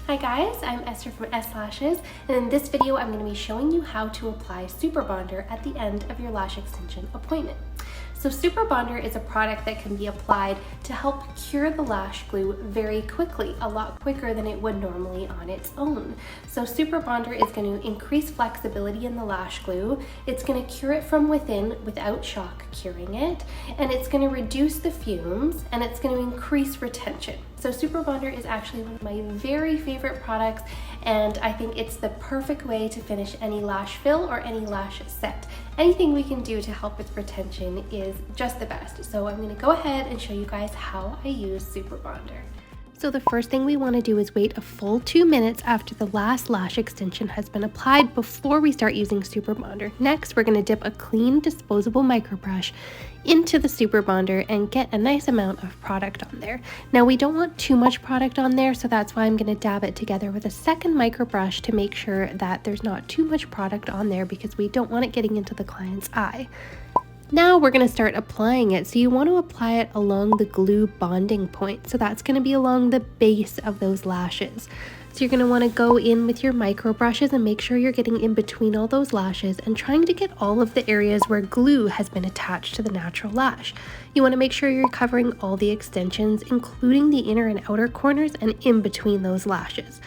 Hi guys, I'm Esther from Eslashes, and in this video I'm going to be showing you how to apply Superbonder at the end of your lash extension appointment. So Superbonder is a product that can be applied to help cure the lash glue very quickly, a lot quicker than it would normally on its own. So Superbonder is going to increase flexibility in the lash glue, it's going to cure it from within without shock curing it, and it's going to reduce the fumes, and it's going to increase retention. So Superbonder is actually one of my very favorite products, and I think it's the perfect way to finish any lash fill or any lash set. Anything we can do to help with retention is just the best. So I'm going to go ahead and show you guys how I use Superbonder. So the first thing we want to do is wait a full 2 minutes after the last lash extension has been applied before we start using Superbonder. Next, we're going to dip a clean disposable microbrush into the Superbonder and get a nice amount of product on there. Now we don't want too much product on there, so that's why I'm going to dab it together with a second microbrush to make sure that there's not too much product on there because we don't want it getting into the client's eye. Now we're going to start applying it. So you want to apply it along the glue bonding point. So that's going to be along the base of those lashes. So you're going to want to go in with your micro brushes and make sure you're getting in between all those lashes and trying to get all of the areas where glue has been attached to the natural lash. You want to make sure you're covering all the extensions, including the inner and outer corners and in between those lashes.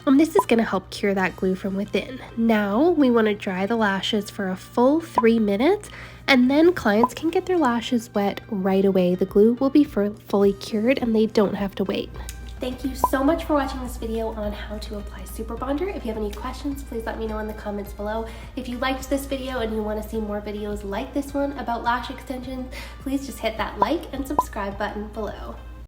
This is going to help cure that glue from within. Now we want to dry the lashes for a full 3 minutes, and then clients can get their lashes wet right away. The glue will be fully cured and they don't have to wait. Thank you so much for watching this video on how to apply Superbonder. If you have any questions, please let me know in the comments below. If you liked this video and you want to see more videos like this one about lash extensions, please just hit that like and subscribe button below.